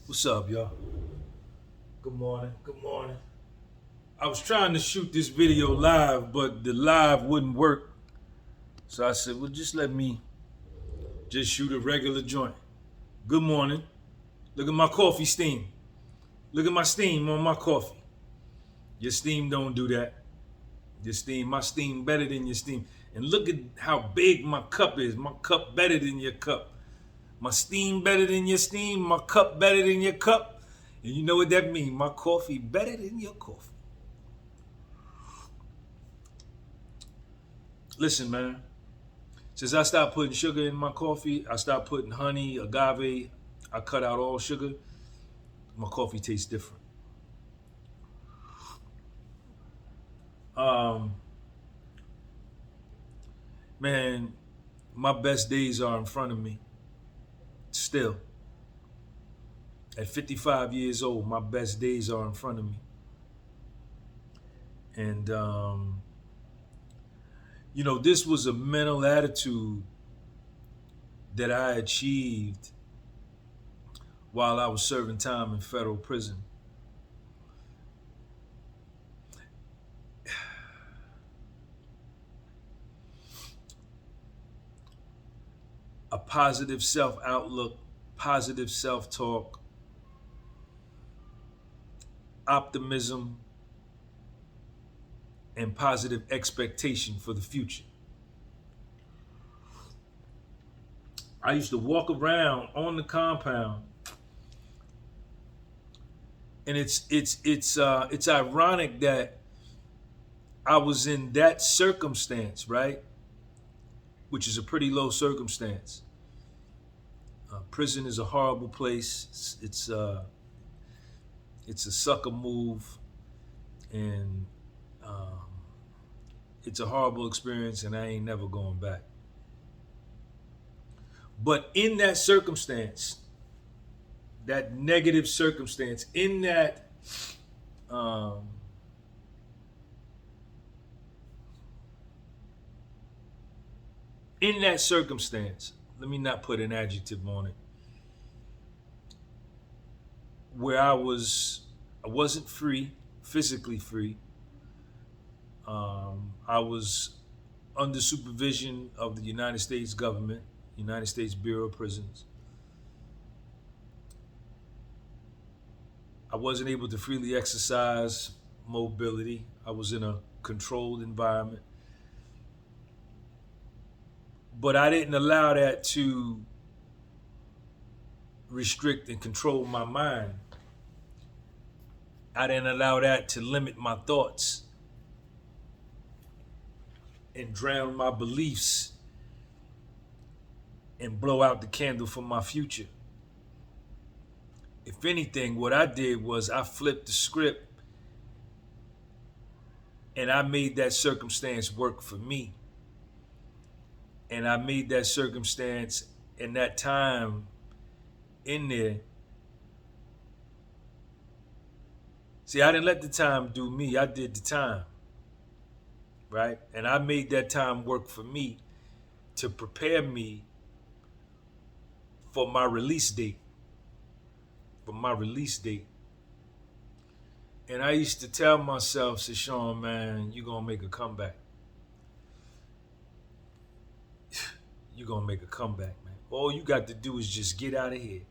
What's up, y'all? Good morning. Good morning. I was trying to shoot this video live, but the live wouldn't work. So I said, well, just let me just shoot a regular joint. Good morning. Look at my coffee steam. Look at my steam on my coffee. Your steam don't do that. My steam better than your steam. And look at how big my cup is. My cup better than your cup. My steam better than your steam. My cup better than your cup. And you know what that means? My coffee better than your coffee. Listen, man. Since I stopped putting sugar in my coffee, I stopped putting honey, agave. I cut out all sugar. My coffee tastes different. Um, man, my best days are in front of me. Still, at 55 years old, my best days are in front of me. And this was a mental attitude that I achieved while I was serving time in federal prison. A positive self outlook, positive self talk, optimism, and positive expectation for the future. I used to walk around on the compound, and it's ironic that I was in that circumstance, right? Which is a pretty low circumstance. Prison is a horrible place. It's a sucker move, and um, it's a horrible experience, and I ain't never going back. But in that circumstance, that negative circumstance, um, in that circumstance, let me not put an adjective on it, where I wasn't free, physically free. I was under supervision of the United States government, United States Bureau of Prisons. I wasn't able to freely exercise mobility. I was in a controlled environment. But I didn't allow that to restrict and control my mind. I didn't allow that to limit my thoughts and drown my beliefs and blow out the candle for my future. If anything, what I did was I flipped the script and I made that circumstance work for me. And I made that circumstance and that time in there. See, I didn't let the time do me, I did the time, right? And I made that time work for me to prepare me for my release date. For my release date. And I used to tell myself, Sean, man, you're going to make a comeback. You're going to make a comeback, man. All you got to do is just get out of here.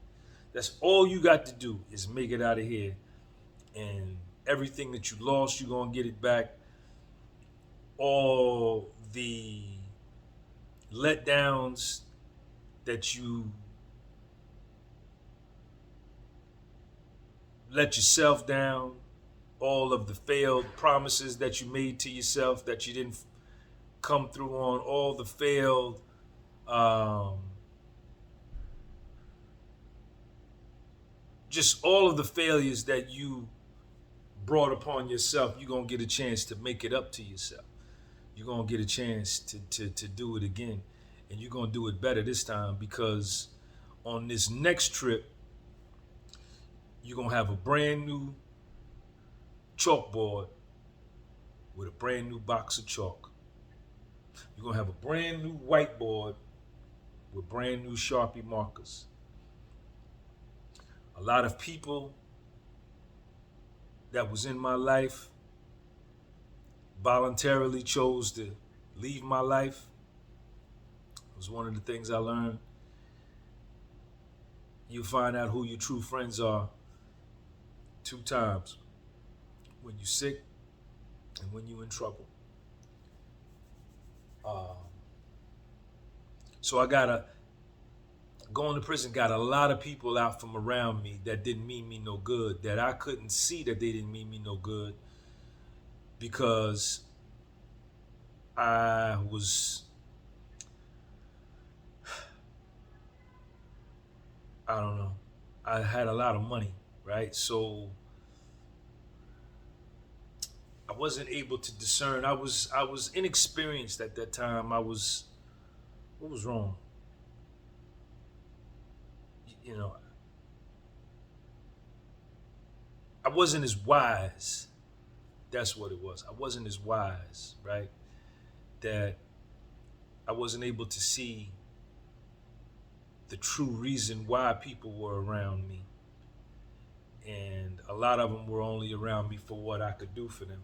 That's all you got to do is make it out of here. And everything that you lost, you're going to get it back. All the letdowns that you let yourself down, all of the failed promises that you made to yourself that you didn't come through on, all the failed just all of the failures that you brought upon yourself, you're going to get a chance to make it up to yourself. You're going to get a chance to do it again. And you're going to do it better this time, because on this next trip, you're going to have a brand new chalkboard with a brand new box of chalk. You're going to have a brand new whiteboard with brand new Sharpie markers. A lot of people that was in my life voluntarily chose to leave my life. It was one of the things I learned. You find out who your true friends are 2 times: when you're sick and when you're in trouble. So I gotta going to prison got a lot of people out from around me that didn't mean me no good, that I couldn't see that they didn't mean me no good, because I was, I don't know, I had a lot of money, right? So I wasn't able to discern. I was inexperienced at that time. What was wrong? You know, I wasn't as wise. That's what it was. I wasn't as wise, right? That I wasn't able to see the true reason why people were around me. And a lot of them were only around me for what I could do for them.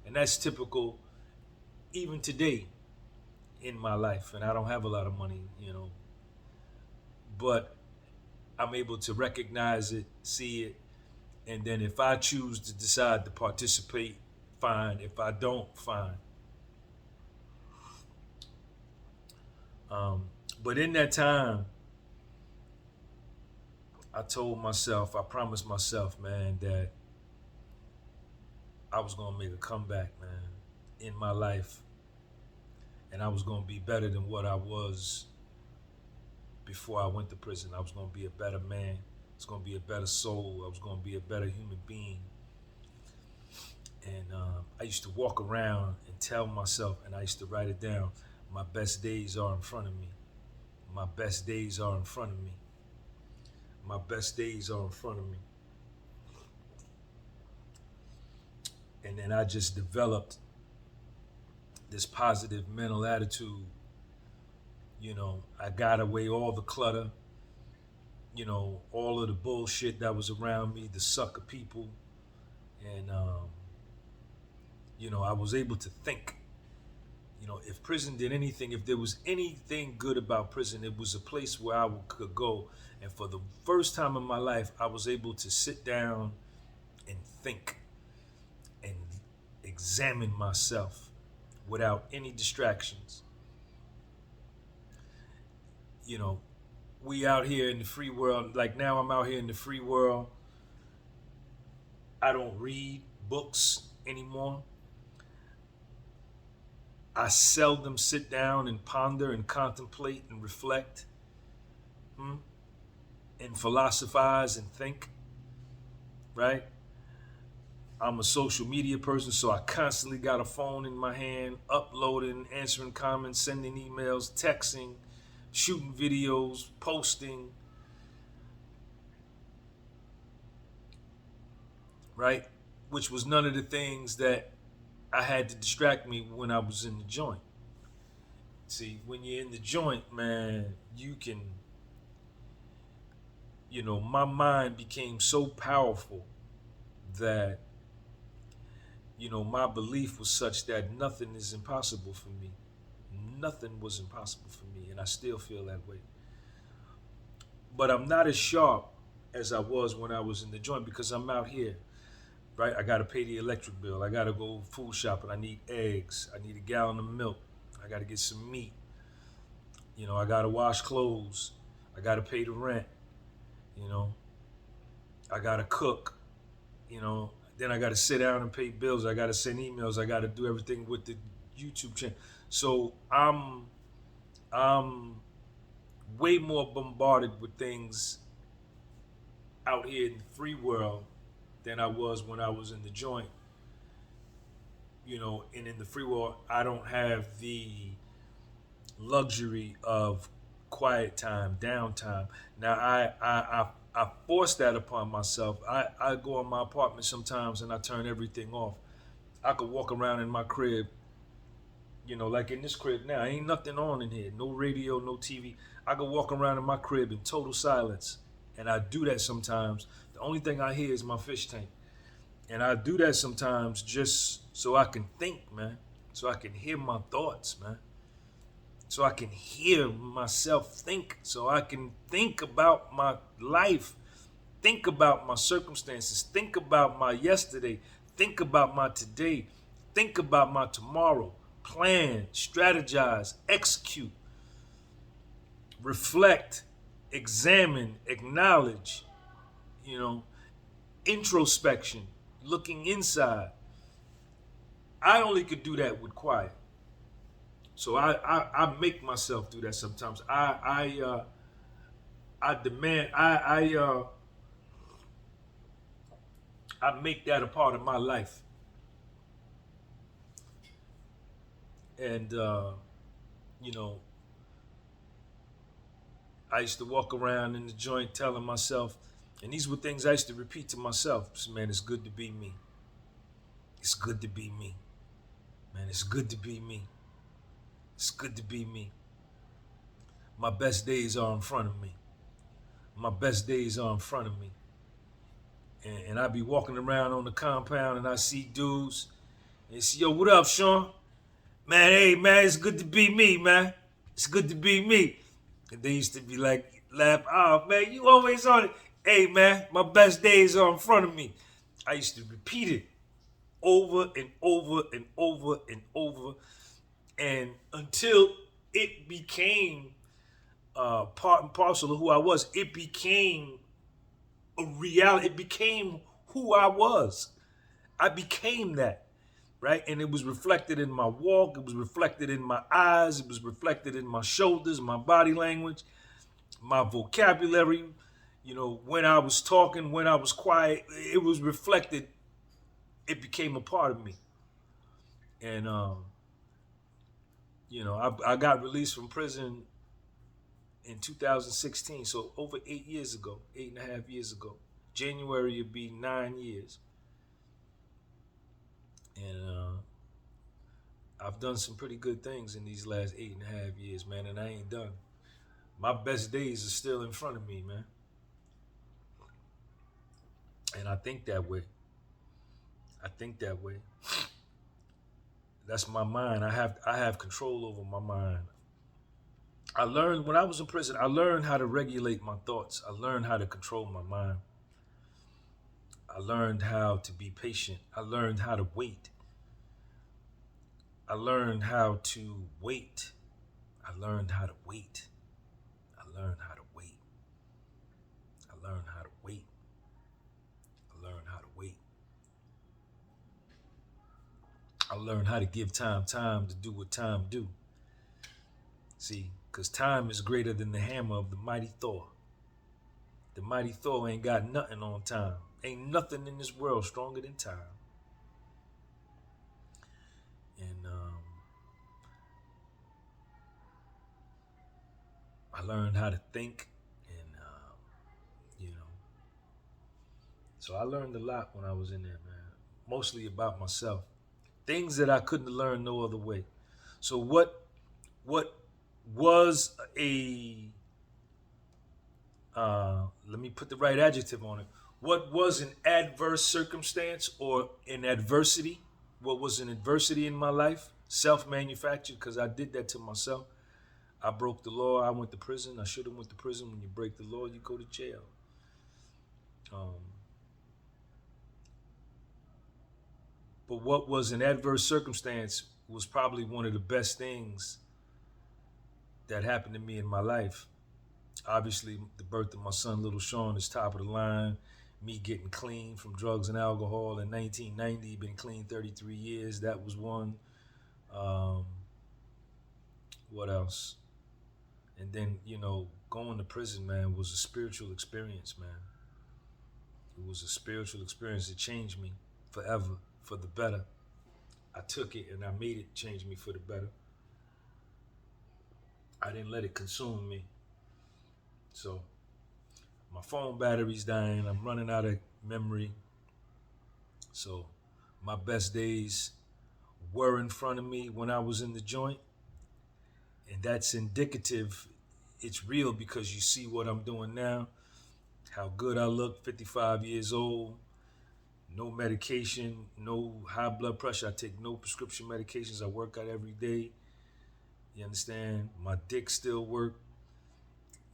And that's typical even today in my life. And I don't have a lot of money, but I'm able to recognize it, see it, and then if I choose to decide to participate, fine. If I don't, fine. But in that time, I promised myself, man, that I was gonna make a comeback, man, in my life, and I was gonna be better than what I was before I went to prison. I was gonna be a better man. I was gonna be a better soul. I was gonna be a better human being. And I used to walk around and tell myself, and I used to write it down, my best days are in front of me. My best days are in front of me. My best days are in front of me. And then I just developed this positive mental attitude. I got away all the clutter, all of the bullshit that was around me, the sucker people. And, I was able to think. If prison did anything, if there was anything good about prison, it was a place where I could go. And for the first time in my life, I was able to sit down and think and examine myself without any distractions. We out here in the free world. Like now I'm out here in the free world. I don't read books anymore. I seldom sit down and ponder and contemplate and reflect and philosophize and think, right? I'm a social media person, so I constantly got a phone in my hand, uploading, answering comments, sending emails, texting, shooting videos, posting, right? Which was none of the things that I had to distract me when I was in the joint. See, when you're in the joint, man, you can, my mind became so powerful that, my belief was such that nothing is impossible for me. Nothing was impossible for me, and I still feel that way. But I'm not as sharp as I was when I was in the joint because I'm out here, right? I got to pay the electric bill. I got to go food shopping. I need eggs. I need a gallon of milk. I got to get some meat. I got to wash clothes. I got to pay the rent. I got to cook. Then I got to sit down and pay bills. I got to send emails. I got to do everything with the YouTube channel. So I'm way more bombarded with things out here in the free world than I was when I was in the joint. And in the free world, I don't have the luxury of quiet time, downtime. Now I force that upon myself. I go in my apartment sometimes and I turn everything off. I could walk around in my crib, like in this crib now, ain't nothing on in here. No radio, no TV. I could walk around in my crib in total silence And I do that sometimes. The only thing I hear is my fish tank. And I do that sometimes just so I can think, man. So I can hear my thoughts, man. So I can hear myself think. So I can think about my life, think about my circumstances, think about my yesterday, think about my today, think about my tomorrow, plan, strategize, execute, reflect, examine, acknowledge, you know, introspection, looking inside. I only could do that with quiet. So I make myself do that sometimes. I demand I make that a part of my life. And you know, I used to walk around in the joint telling myself, and these were things I used to repeat to myself. Man, it's good to be me. It's good to be me. Man, it's good to be me. It's good to be me. My best days are in front of me. My best days are in front of me. And I be walking around on the compound and I see dudes and say, yo, what up, Sean? Man, hey, man, it's good to be me, man. It's good to be me. And they used to be like, laugh, oh, man, you always on it. Hey, man, my best days are in front of me. I used to repeat it over and over and over and over. And until it became part and parcel of who I was, it became a reality. It became who I was. I became that, right? And it was reflected in my walk. It was reflected in my eyes. It was reflected in my shoulders, my body language, my vocabulary. You know, when I was talking, when I was quiet, it was reflected. It became a part of me. And, you know, I got released from prison in 2016, so over 8 years ago, 8.5 years ago. January would be 9 years. And I've done some pretty good things in these last 8.5 years, man, and I ain't done. My best days are still in front of me, man. And I think that way. I think that way. That's my mind. I have control over my mind. I learned when I was in prison, I learned how to regulate my thoughts. I learned how to control my mind. I learned how to be patient. I learned how to wait. I learned how to wait. I learned how to wait. I learned how to wait. I learned how to wait. I learned how to wait. I learned how to give time to do what time do. See, because time is greater than the hammer of the mighty Thor. The mighty Thor ain't got nothing on time. Ain't nothing in this world stronger than time. And I learned how to think, and you know. So I learned a lot when I was in there, man. Mostly about myself, things that I couldn't learn no other way. So what was a let me put the right adjective on it. What was an adverse circumstance or an adversity? What was an adversity in my life? Self-manufactured, because I did that to myself. I broke the law. I went to prison. I should have went to prison. When you break the law, you go to jail. But what was an adverse circumstance was probably one of the best things that happened to me in my life. Obviously, the birth of my son, little Sean, is top of the line. Me getting clean from drugs and alcohol in 1990, been clean 33 years. That was one. What else? And then, you know, going to prison, man, was a spiritual experience, man. It was a spiritual experience. It changed me forever for the better. I took it and I made it change me for the better. I didn't let it consume me. So my phone battery's dying. I'm running out of memory. So my best days were in front of me when I was in the joint. And that's indicative. It's real because you see what I'm doing now, how good I look, 55 years old, no medication, no high blood pressure. I take no prescription medications. I work out every day. You understand? My dick still work.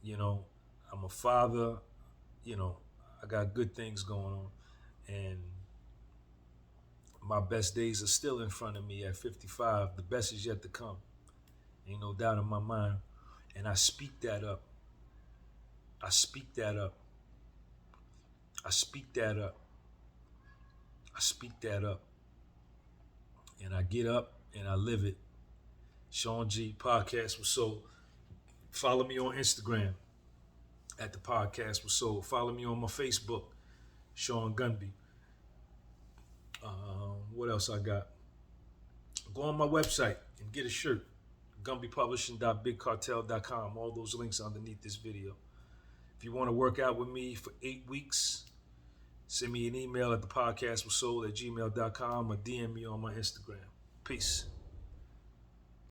You know, I'm a father. You know, I got good things going on. And my best days are still in front of me at 55. The best is yet to come. Ain't no doubt in my mind. And I speak that up. I speak that up. I speak that up. I speak that up. And I get up and I live it. Sean G Podcast with Soul. Follow me on Instagram at the Podcast with Soul. Follow me on my Facebook, Sean Gunby. What else I got? Go on my website and get a shirt. GunbyPublishing.BigCartel.com. All those links underneath this video. If you want to work out with me for 8 weeks, send me an email at thepodcastwithsoul@gmail.com or DM me on my Instagram. Peace.